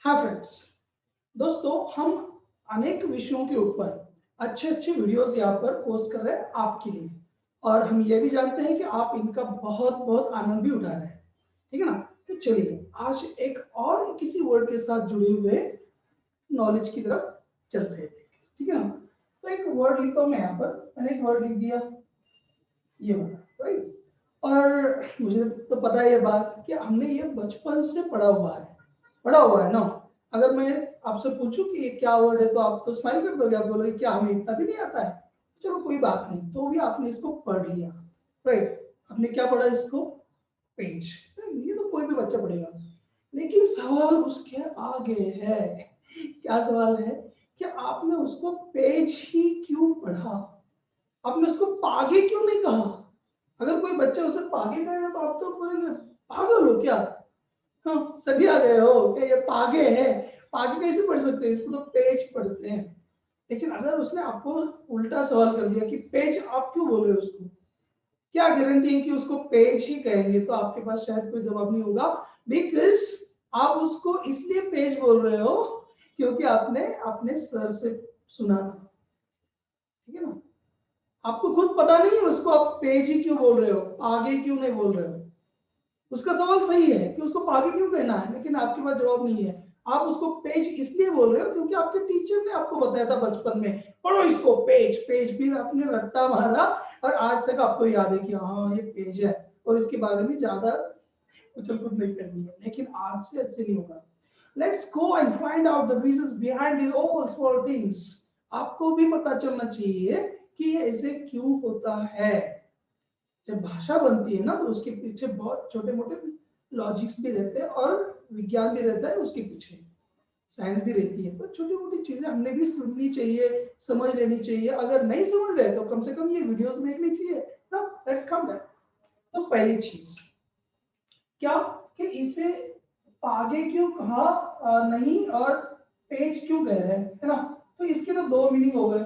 हाँ फ्रेंड्स, दोस्तों हम अनेक विषयों के ऊपर अच्छे अच्छे वीडियोस यहाँ पर पोस्ट कर रहे हैं आपके लिए। और हम ये भी जानते हैं कि आप इनका बहुत बहुत आनंद भी उठा रहे हैं। ठीक है ना। तो चलिए आज एक और किसी वर्ड के साथ जुड़े हुए नॉलेज की तरफ चलते हैं। ठीक है ना। तो एक वर्ड लिखता हूँ मैं यहाँ पर। मैंने एक वर्ड लिख दिया, ये वाला, राइट। और मुझे तो पता है ये बात कि हमने ये बचपन से पढ़ा हुआ है ना। अगर मैं आपसे पूछूं कि ये क्या वर्ड है तो आप तो स्माइल कर दोगे, आप बोलोगे क्या हमें इतना भी नहीं आता है। चलो कोई बात नहीं, तो भी आपने इसको पढ़ लिया, राइट। आपने क्या पढ़ा इसको? पेज। ये तो कोई भी बच्चा पढ़ेगा। लेकिन सवाल उसके आगे है। क्या सवाल है कि आपने उसको पेज ही क्यों पढ़ा? आपने उसको पागे क्यों नहीं कहा? अगर कोई बच्चा उसे पागे कहेगा तो आप तो बोलेंगे पागल हो क्या? हाँ, सभी आ गए हो क्या? ये पागे है। पागे कैसे पढ़ सकते हैं? इसको तो पेज पढ़ते हैं। लेकिन अगर उसने आपको उल्टा सवाल कर दिया कि पेज आप क्यों बोल रहे हो उसको, क्या गारंटी है कि उसको पेज ही कहेंगे? तो आपके पास शायद कोई जवाब नहीं होगा। बिकॉज आप उसको इसलिए पेज बोल रहे हो क्योंकि आपने अपने सर से सुना था। ठीक है ना। आपको खुद पता नहीं है उसको आप पेज ही क्यों बोल रहे हो, आगे क्यों नहीं बोल रहे हो। उसका सवाल सही है कि उसको आगे क्यों कहना है, लेकिन आपके पास जवाब नहीं है। आप उसको पेज इसलिए बोल रहे हो क्योंकि आपके टीचर ने आपको बताया था बचपन में, पढ़ो इसको पेज पेज, फिर आपने रट्टा मारा और आज तक आपको याद है कि हाँ ये पेज है और इसके बारे में ज्यादा उछल कूद नहीं करनी है। लेकिन आज से ऐसे नहीं होगा। Let's go and find out the reasons behind this all small things. आपको भी पता चलना चाहिए कि ये ऐसे क्यों होता है। जब भाषा बनती है ना तो उसके पीछे बहुत छोटे मोटे लॉजिक्स भी रहते हैं और विज्ञान भी रहता है उसके पीछे, साइंस भी रहती है। तो छोटी मोटी चीजें हमने भी सुननी चाहिए, समझ लेनी चाहिए। अगर नहीं समझ रहे तो कम से कम ये वीडियोस देखनी चाहिए ना। Let's come that. तो पहली चीज क्या कि इसे पागे क्यों कहा नहीं और पेज क्यों कह रहे हैं, है ना। तो इसके तो दो मीनिंग हो गए।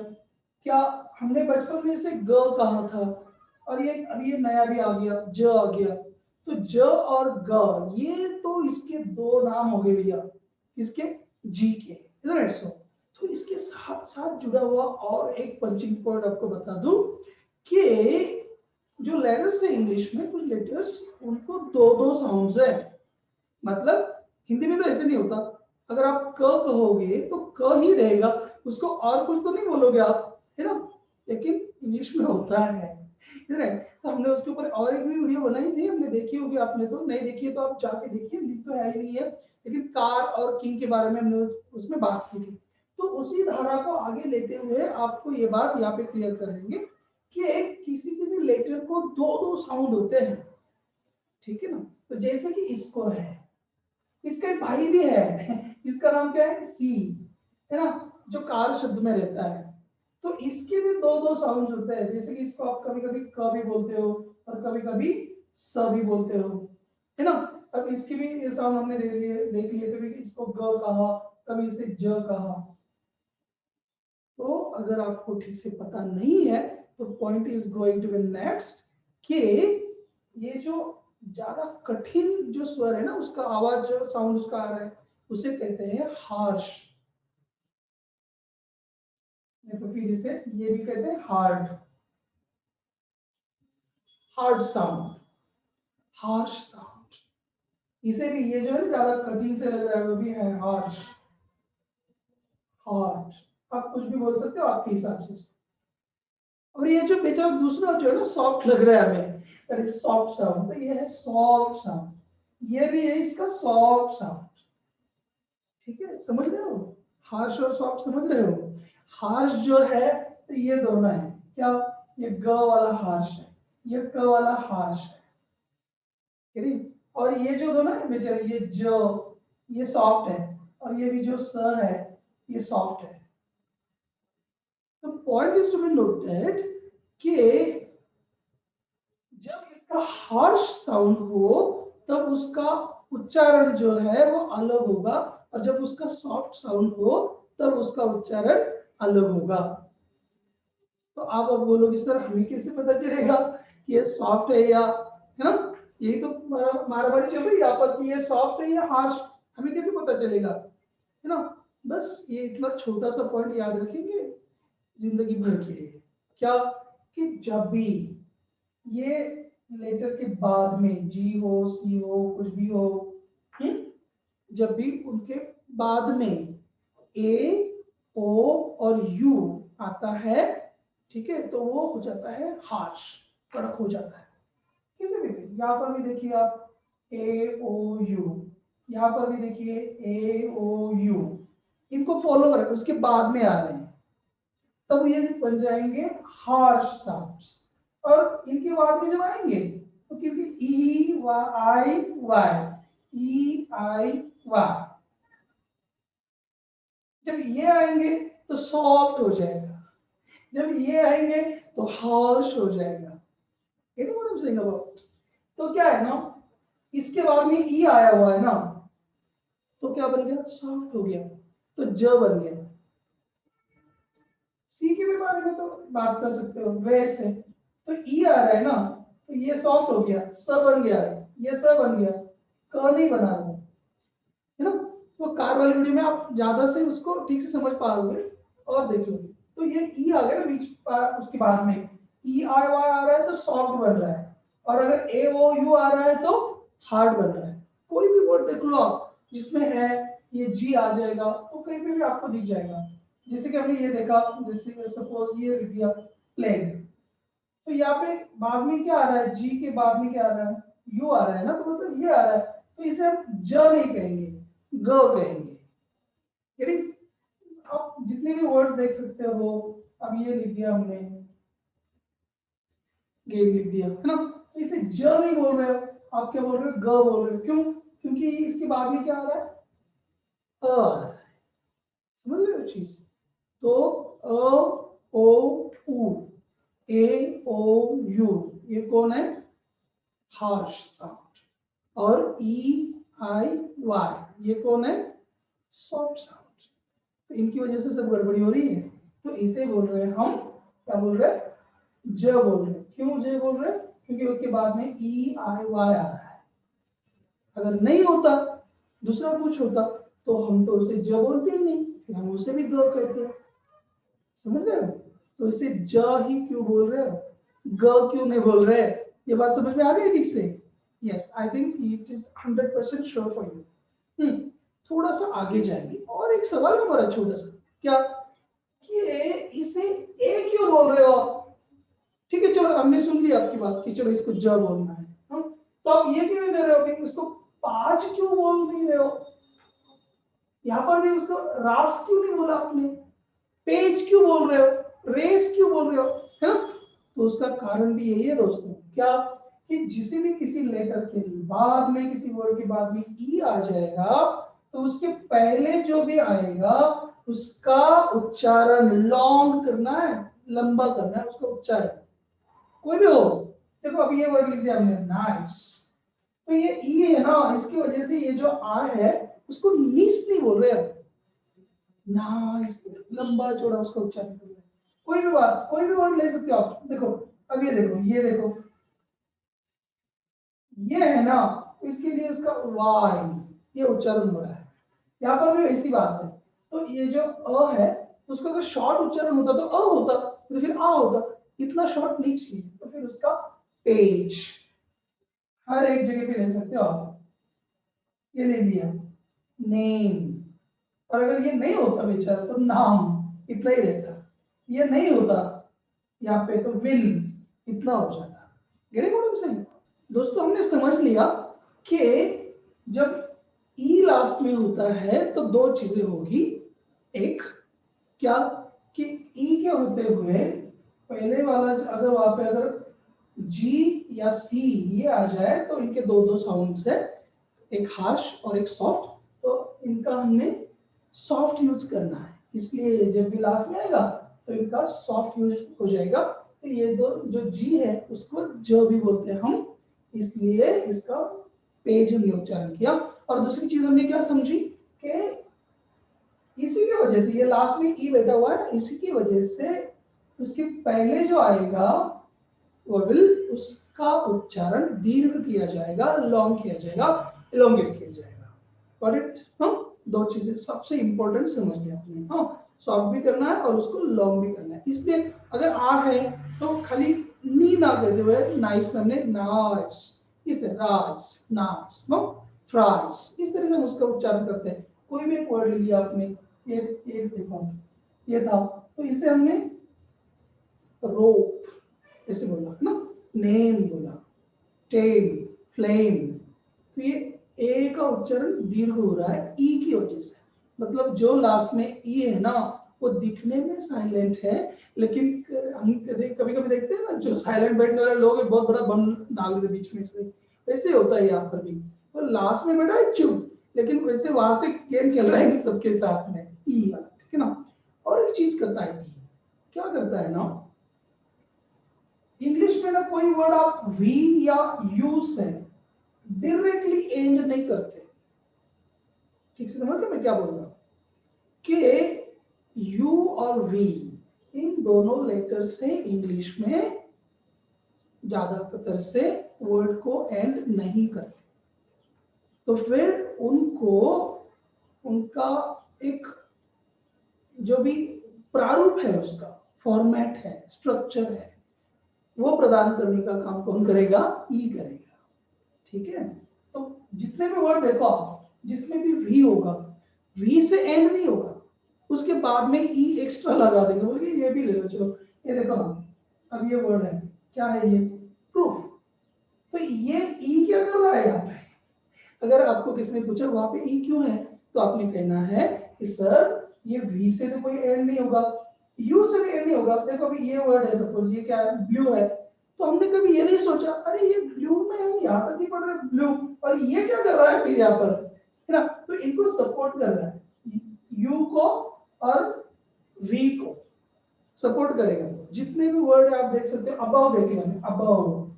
क्या हमने बचपन में इसे ग कहा था और ये अभी ये नया भी आ गया, ज आ गया। तो ज और ग ये तो इसके दो नाम हो गए भैया, इसके जी के, इधर सो। तो इसके साथ साथ जुड़ा हुआ और एक पंचिंग पॉइंट आपको बता दूं कि जो लेटर्स है इंग्लिश में, कुछ लेटर्स उनको दो दो साउंड्स है। मतलब हिंदी में तो ऐसे नहीं होता। अगर आप क कहोगे तो क ही रहेगा, उसको और कुछ तो नहीं बोलोगे आप, है ना। लेकिन इंग्लिश में होता है, तो हमने उसके ऊपर और एक भी वीडियो बनाई थी, हमने देखी होगी। आपने तो नहीं देखी है तो आप जाके देखिए, लिंक तो है ही नहीं है। लेकिन कार और किंग के बारे में हमने उसमें बात की थी। तो उसी धारा को आगे लेते हुए आपको ये बात यहाँ पे क्लियर कर देंगे कि एक किसी किसी लेटर को दो दो साउंड होते हैं। ठीक है ना। तो जैसे कि इसको है, इसका एक भाई भी है, इसका नाम क्या है? सी, है ना, जो कार शब्द में रहता है। तो इसके भी दो दो साउंड होते हैं। जैसे कि इसको आप कभी कभी क भी बोलते हो और कभी कभी स भी बोलते हो, है ना। अब इसकी भी साउंड हमने देख लिए, कभी इसको ग कहा, कभी इसे ज कहा। तो अगर आपको ठीक से पता नहीं है तो point is going to be next कि ये जो ज्यादा कठिन जो स्वर है ना, उसका आवाज जो साउंड उसका आ रहा है, उसे कहते हैं हार्श। तो फिर इसे ये भी कहते हैं hard, hard sound, harsh sound. इसे भी ये जो है ज्यादा कठिन से लग रहा है वो भी है हार्श, हार्ड। आप कुछ भी बोल सकते हो आपके हिसाब से। और ये जो बेचारा दूसरा जो है ना सॉफ्ट लग रहा है हमें, दैट इज सॉफ्ट साउंड। तो ये है सॉफ्ट साउंड, ये भी है इसका सॉफ्ट साउंड। ठीक है, समझ रहे हो? हार्श और सॉफ्ट समझ रहे हो? हार्श जो है तो ये दोनों है क्या, ये ग वाला हार्श है, ये क वाला हार्श है। ठीक है? और ये जो दोनों है बेचारे, ये जो ये सॉफ्ट है और ये भी जो स है ये सॉफ्ट है। तो point is to be noted कि जब इसका हार्श साउंड हो तब उसका उच्चारण जो है वो अलग होगा, और जब उसका सॉफ्ट साउंड हो तब उसका उच्चारण अलग होगा। तो आप अब बोलोगे सर हमें कैसे पता चलेगा कि ये सॉफ्ट है या, है ना, यही तो मारामारी चल रही है यहाँ पर कि ये सॉफ्ट है या हार्श, हमें कैसे पता चलेगा? है ना। बस ये इतना छोटा सा पॉइंट याद रखेंगे जिंदगी भर के लिए, क्या कि जब भी ये लेटर के बाद में जी हो सी हो कुछ भी हो, जब भी उनके बाद में ए ओ और यू आता है, ठीक है, तो वो हो जाता है हार्श, कड़क हो जाता है किसी भी। यहाँ पर भी देखिए आप ए ओ यू, यहाँ पर भी देखिए ए ओ यू, इनको फॉलो करें, उसके बाद में आ रहे हैं, तब ये बन जाएंगे हार्श साउंड्स। और इनके बाद में जब आएंगे तो क्योंकि ई आई वाई, ई आई वाई, जब ये आएंगे तो सॉफ्ट हो जाएगा, जब ये आएंगे तो हार्श हो जाएगा। ये तो मैडम सही बात। तो क्या है ना, इसके बाद में ई आया हुआ है ना, तो क्या बन गया, सॉफ्ट हो गया, तो ज बन गया। सी के भी बारे में तो बात कर सकते हो वैसे, तो ई आ रहा है ना, तो ये सॉफ्ट हो गया, स बन गया, ये स बन गया, क नहीं बना है ना। तो कार वाली वीडियो में आप ज्यादा से उसको ठीक से समझ पाओगे और देखोगे। तो ये ई आ गया ना बीच, उसके बाद में ई आई वाई आ रहा है तो सॉफ्ट बन रहा है, और अगर ए ओ यू आ रहा है तो हार्ड बन रहा है। कोई भी वर्ड देख लो आप जिसमें है ये जी आ जाएगा तो कहीं पे भी आपको दिख जाएगा। जैसे कि हमने ये देखा, जैसे सपोज ये लिख दिया प्लेग, तो यहाँ पे बाद में क्या आ रहा है, जी के बाद में क्या आ रहा है, यू आ रहा है ना, तो मतलब ये आ रहा है, तो इसे हम ज नहीं कहेंगे, ग कहेंगे। यानी आप जितने भी वर्ड्स देख सकते हो, अब ये लिख दिया हमने, ये लिख दिया है ना, तो इसे ज नहीं बोल रहे हो, आप क्या बोल रहे हो, ग बोल रहे हो। क्यों? क्योंकि इसके बाद में क्या आ रहा है, अ आ रहा है। समझ रहे हो चीज? तो अ ओ उ, ए ओ यू, ये कौन है, हार्श साउंड। और ई आई वाई, ये कौन है, सॉफ्ट साउंड। तो इनकी वजह से सब गड़बड़ी हो रही है, तो इसे बोल रहे हैं हम, क्या बोल रहे हैं, ज बोल रहे हैं। क्यों ज बोल रहे हैं? क्योंकि उसके बाद में ई आई वाई आ रहा है। अगर नहीं होता, दूसरा कुछ होता, तो हम तो उसे ज बोलते ही नहीं, फिर हम उसे भी ग कहते हैं। समझ रहे हो? तो इसे ज ही क्यों बोल रहे हो, ग क्यों नहीं बोल रहे? ये बात समझ में आ गई ठीक से? Yes, I think it is 100% sure for you. थोड़ा सा आगे जाएंगे और एक सवाल है हमारा छोटा सा, क्या कि इसे ए क्यों बोल रहे हो आप? ठीक है, चलो हमने सुन लिया आपकी बात कि चलो इसको ज बोलना है, तो आप ये क्यों नहीं दे रहे हो कि इसको पांच क्यों बोल नहीं रहे हो? यहाँ पर भी उसको रास क्यों नहीं बोला आपने, पेज क्यों बोल रहे हो, रेस क्यों बोल रहे हो, है ना? तो उसका कारण भी यही है दोस्तों, क्या कि जिसे भी किसी लेटर के बाद में, किसी वर्ड के बाद में ई आ जाएगा, तो उसके पहले जो भी आएगा उसका उच्चारण लॉन्ग करना है, लंबा करना है उसका उच्चारण, कोई भी हो। देखो अभी ये वर्ड लिख दिया हमने नाइस, तो ये ई है ना, इसकी वजह से ये जो आ है उसको नीस नहीं बोल रहे अब, नाइस लंबा चौड़ा उसका उच्चारण कर रहे हैं। कोई भी बात, कोई भी वर्ड ले सकते हो आप। देखो अब ये देखो, ये देखो, ये है ना, इसके लिए उसका वाई, ये उच्चारण हो रहा है। यहाँ पर भी ऐसी बात है, तो ये जो अ है उसका अगर शॉर्ट उच्चारण होता तो अ होता, तो फिर आ होता, इतना शॉर्ट नहीं चाहिए, तो फिर उसका पेज हर एक जगह पे ले सकते हो आप। ये ले लिया नेम, और अगर ये नहीं होता बेचारा तो नाम, इतना ही रहता। ये नहीं होता यहाँ पे तो विल, इतना हो जाता। Get what I am saying? दोस्तों हमने समझ लिया कि जब ई लास्ट में होता है तो दो चीजें होगी। एक क्या कि ई के होते हुए पहले वाला अगर वहां पे अगर जी या सी ये आ जाए तो इनके दो दो साउंड्स है, एक हार्श और एक सॉफ्ट, तो इनका हमने सॉफ्ट यूज करना है, इसलिए जब भी लास्ट में आएगा तो इनका सॉफ्ट यूज हो जाएगा। तो ये दो जो जी है उसको ज भी बोलते हैं हम, इसलिए इसका पेज हमने उच्चारण किया। और दूसरी चीज हमने क्या समझी कि इसी की वजह से ये लास्ट में ई बैठा हुआ है, इसी की वजह से उसके पहले जो आएगा वो विल, उसका उच्चारण दीर्घ किया जाएगा, लॉन्ग किया जाएगा, एलोंगेट किया जाएगा। Got it? दो चीजें सबसे इंपॉर्टेंट समझ लिया आपने। हाँ, शॉर्ट भी करना है और उसको लॉन्ग भी करना है। इसलिए अगर आ है तो खाली नी ना कहते हुए नाइस में हमने नाइस, इस तरह राइस, नाइस, नो फ्राइस, इस तरह से हम उसका उच्चारण करते हैं। कोई भी एक वर्ड लिया आपने, ये देखो ये था, तो इसे हमने रोप ऐसे बोला ना, नेम बोला, टेम, फ्लेम, तो ये ए का उच्चारण दीर्घ हो रहा है ई की वजह से। मतलब जो लास्ट में ई है ना वो दिखने में साइलेंट है, लेकिन हम कभी कभी देखते हैं ना जो साइलेंट बैठने वाले लोग बहुत बड़ा बम डाल देते बीच में से, वैसे होता है यहाँ पर भी। तो लास्ट में बैठा है चुप, लेकिन वैसे वहां से गेम खेल रहा है सबके साथ में ई वाला, ठीक है ना। और एक चीज करता है ई, क्या करता है ना, इंग्लिश में ना कोई वर्ड आप वी या यू से डायरेक्टली एंड नहीं करते। ठीक से समझ लो मैं क्या बोल रहा हूं कि यू और वी इन दोनों लेटर से इंग्लिश में ज्यादातर से वर्ड को एंड नहीं करते। तो फिर उनको उनका एक जो भी प्रारूप है, उसका फॉर्मेट है, स्ट्रक्चर है, वो प्रदान करने का काम कौन करेगा, ई करेगा। ठीक है, तो जितने भी वर्ड देखो आप जिसमें भी वी होगा, वी से एंड नहीं होगा, उसके बाद में ई एक्स्ट्रा लगा देंगे, बोलिए ये भी ले लो। चलो ये देखो ना, अब ये वर्ड है, क्या है ये, प्रूफ। तो ये ई क्या कर रहा है यहाँ पे, अगर आपको किसी ने पूछा वहां पे ई क्यों है, तो आपने कहना है कि सर ये वी से तो कोई एंड नहीं होगा, यू से भी एंड नहीं होगा। देखो अभी ये वर्ड है, सपोज ये क्या है, ब्लू है, तो हमने कभी ये नहीं सोचा अरे ये ब्लू में हम यहाँ तक ही पढ़ रहे ब्लू, और ये क्या कर रहा है फिर यहाँ पर, है ना। तो इनको सपोर्ट कर रहा है, यू को और वी को सपोर्ट करेगा। जितने भी वर्ड आप देख सकते हो, अबव देखे हमने, अबव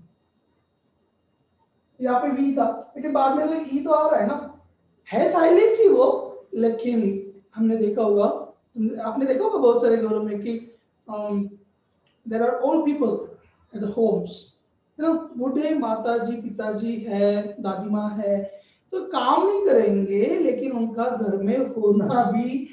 यहाँ पे वी था, लेकिन बाद में तो ई तो आ रहा है ना, है साइलेंट ही वो, लेकिन हमने देखा होगा, आपने देखा होगा बहुत सारे घरों में कि there are old people at the homes, है ना, बूढ़े माता जी पिताजी है, दादी माँ है, तो काम नहीं करेंगे, लेकिन उनका घर में होना भी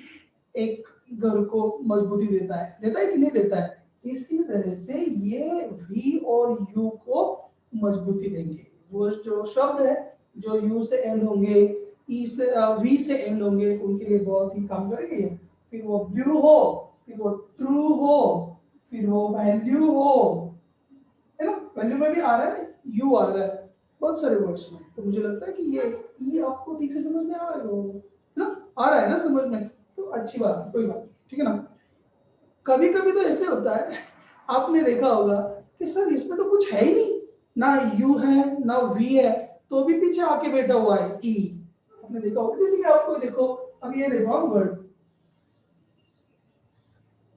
एक घर को मजबूती देता है कि नहीं देता है। इसी तरह से ये वी और यू को मजबूती देंगे। वो जो शब्द है जो यू से एंड होंगे, ई से वी से एंड होंगे, उनके लिए बहुत ही काम करेंगे। फिर वो ब्लू हो, फिर वो ट्रू हो, फिर वो वैल्यू हो, है ना, वैल्यू में भी आ रहा है यू आ रहा है बहुत सारे वर्ड्स में। तो मुझे लगता है कि ये ई आपको ठीक से समझ में आ रहा है ना, आ रहा है ना समझ में, तो अच्छी बात है, कोई बात नहीं, ठीक है ना। कभी कभी तो ऐसे होता है, आपने देखा होगा कि सर इसमें तो कुछ है ही नहीं, ना यू है ना वी है, तो भी पीछे आके बैठा हुआ है ई। आपने देखा होगा, जैसे कि आपको देखो, अब ये देखो आप वर्ड,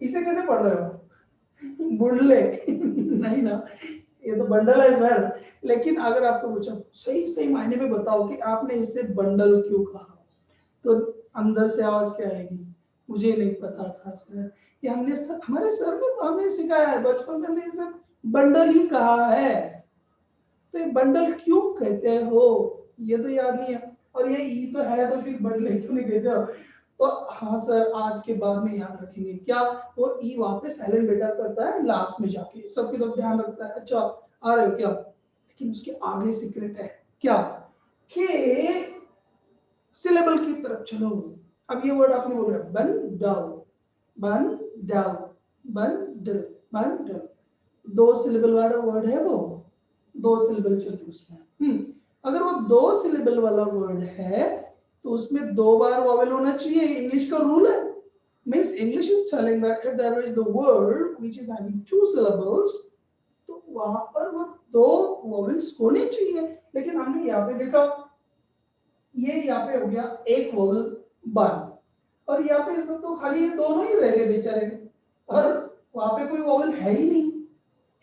इसे कैसे पढ़ रहे हो, बुंडले नहीं ना, ये तो बंडल है सर। लेकिन अगर आपको पूछा सही सही मायने में बताओ कि आपने इसे बंडल क्यों कहा, तो अंदर से आवाज क्या आएगी, मुझे नहीं पता था सर, ये हमने हमारे सर ने हमें सिखाया है, बचपन से हमने इसे बंडल ही कहा है। तो ये बंडल क्यों कहते हो ये तो याद नहीं है, और ये ई तो है, तो फिर बंडल क्यों नहीं कहते हो। तो हाँ सर, आज के बाद में याद रखेंगे क्या, वो ई वापस साइलेंट बेटा करता है लास्ट में जाके, सबकी तरफ ध्यान रखता है। अच्छा आ रहे हो क्या, लेकिन उसके आगे सीक्रेट है क्या, कि सिलेबल की तरफ चलो। अब ये वर्ड आपने बोल रहा है बंडल, बंडल, बंडल, बंडल, दो सिलेबल वाला वर्ड है वो, दो सिलेबल चलती उसमें। अगर वो दो सिलेबल वाला वर्ड है तो उसमें दो बार वॉवेल होना चाहिए, इंग्लिश का रूल है। Means English is telling that if there is the word which is having two syllables, तो वहां पर वो दो वॉवेल्स होने चाहिए। लेकिन हमने यहाँ पे देखा, ये यहाँ पे हो गया एक वॉवेल बन, और यहाँ पे तो खाली ये दोनों ही रह गए बेचारे, और वहां पे कोई वॉवेल है ही नहीं,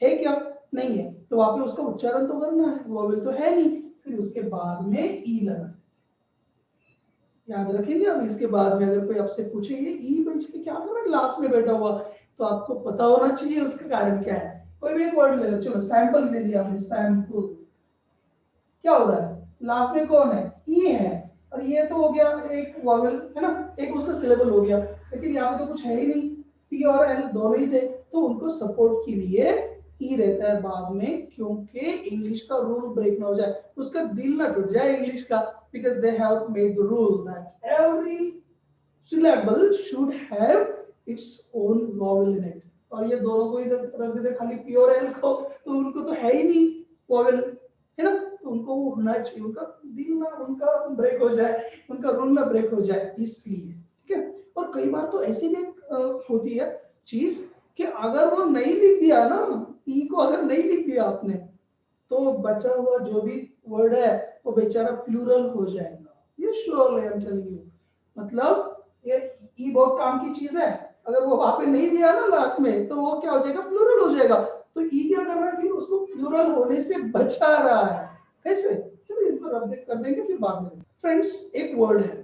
है क्या, नहीं है, तो वहां पे उसका उच्चारण तो करना है, वॉवेल तो है नहीं, फिर उसके बाद में ई लगा। याद रखेंगे अब इसके बाद में अगर कोई आपसे पूछे ये ई बीच में क्या कर रहा है क्लास में बैठा हुआ, तो आपको पता होना चाहिए उसका कारण क्या है। कोई भी एक वर्ड ले लो, चलो सैंपल ले लिया हमने, सैंपल, क्या हो रहा है, लास्ट में कौन है, ई है, और ये तो हो गया एक वॉवेल है ना, एक उसका सिलेबल हो गया, लेकिन यहाँ पे तो कुछ है ही नहीं, पी और एल दोनों ही थे, तो उनको सपोर्ट के लिए ई रहता है बाद में, क्योंकि इंग्लिश का रूल ब्रेक ना हो जाए, उसका दिल ना टूट जाए इंग्लिश का, because they have made the rule that every syllable should have its own vowel in it। और ये दोनों को इधर रख देते खाली पी और एल को, तो उनको तो है ही नहीं वॉवेल, है ना, तो उनको वो होना चाहिए, उनका दिल ना उनका ब्रेक हो जाए, उनका रूल ना ब्रेक हो जाए, इसलिए ठीक है। और कई बार तो ऐसी भी होती है चीज कि अगर वो नहीं लिख दिया ना, ई को अगर नहीं लिख दिया आपने, तो बचा हुआ जो भी वर्ड है वो बेचारा प्लूरल हो जाएगा, ये surely I am telling you. मतलब ये ई बहुत काम की चीज है, अगर वो वहां पे नहीं दिया ना लास्ट में, तो वो क्या हो जाएगा, प्लूरल हो जाएगा। तो ई क्या कर रहा है फिर, उसको प्लूरल होने से बचा रहा है, कैसे, चलो इनको रब कर देंगे फिर बाद में। फ्रेंड्स एक वर्ड है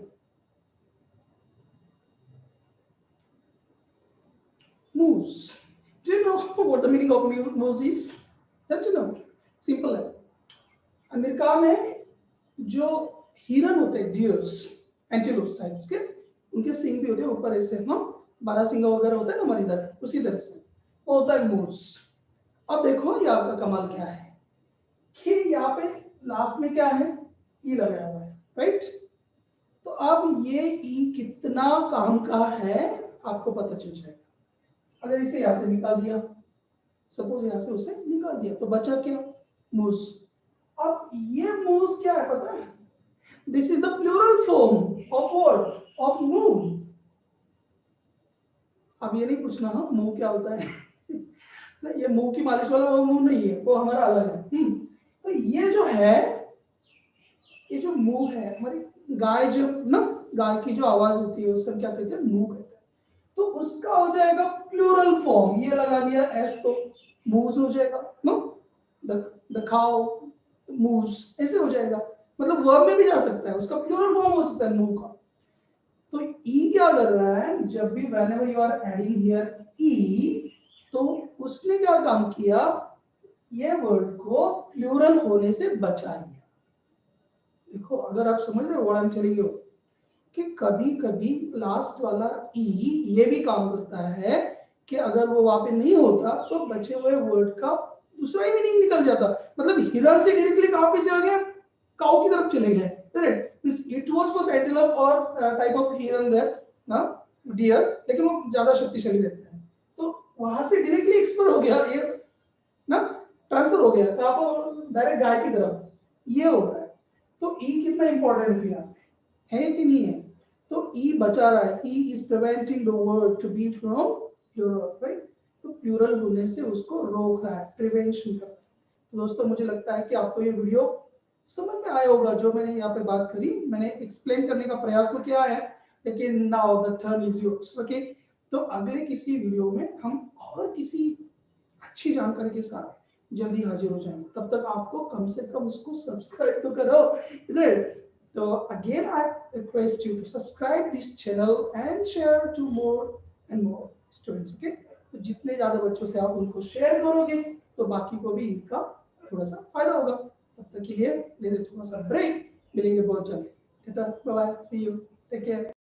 moose, do you know what the meaning of moose is, don't you know, simple है। अमेरिका में जो हिरन होते हैं, डियर्स, एंटीलोप्स टाइप्स के, उनके सिंग भी होते हैं ऊपर ऐसे, ना 12 सिंगा वगैरह होता है ना हमारे इधर, उसी तरह से वो होता है मूस। अब देखो ये आपका कमाल क्या है कि यहाँ पे लास्ट में क्या है, ई लगाया हुआ है, राइट। तो अब ये ई कितना काम का है आपको पता चल जाएगा। अगर इसे यहाँ से निकाल दिया, सपोज यहाँ से उसे निकाल दिया, तो बचा क्या, मूस। अब ये मूस क्या है पता है, this is the plural form of what, of moon। अब ये नहीं पूछना हाँ मुंह क्या होता है ये मुंह की मालिश वाला वो मुंह नहीं है, वो हमारा अलग है। तो ये जो है, ये जो मुंह है हमारी गाय, जो ना गाय की जो आवाज होती है उसका क्या कहते हैं, मुंह कहते हैं। तो उसका हो जाएगा प्लूरल फॉर्म, ये लगा दिया एस तो मूज हो जाएगा, नो द खाओ मूज, ऐसे हो जाएगा। मतलब वर्ब में भी जा सकता है, उसका प्लूरल फॉर्म हो सकता है मुंह का। तो ई क्या कर रहा है, जब भी whenever you are adding here ई, तो उसने क्या काम किया, ये वर्ड को प्लूरल होने से बचा लिया। देखो अगर आप समझ रहे हो what I am telling you, कि कभी कभी लास्ट वाला ई ये भी काम करता है कि अगर वो वहां पे नहीं होता तो बचे हुए वर्ड का दूसरा ही मीनिंग निकल जाता। मतलब हिरन से डायरेक्टली कहां पे चला गया, काऊ की तरफ चले गए, right. It was for antelope और टाइप ऑफ हिरन देयर ना, डियर, लेकिन वो ज्यादा शक्तिशाली रहता है, तो वहां से डायरेक्टली एक्सपर हो गया ये ना, ट्रांसफर हो गया कहां पर, डायरेक्ट गाय की तरफ, ये हो रहा है। तो ई कितना इंपॉर्टेंट है कि नहीं है, तो ई बचा रहा है, E is preventing the word to be from plural, right. तो प्लूरल होने से उसको रोक रहा है, प्रिवेंशन कर। तो दोस्तों मुझे लगता है कि आपको ये वीडियो समझ में आया होगा, जो मैंने यहाँ पे बात करी, मैंने एक्सप्लेन करने का प्रयास तो किया है, लेकिन now the turn is yours, okay. तो अगले किसी वीडियो में हम और किसी अच्छी जानकारी के साथ जल्दी हाजिर हो जाएंगे, तब तक आपको कम से कम उसको सब्सक्राइब तो करो, is. So again, I request you to subscribe this channel and share to more and more students. Okay? तो जितने ज्यादा बच्चों से आप उनको शेयर करोगे, तो बाकी को भी इनका थोड़ा सा फायदा होगा। तब तक के लिए ले लेते थोड़ा सा ब्रेक, मिलेंगे बहुत जल्दी। Bye bye, see you, take care.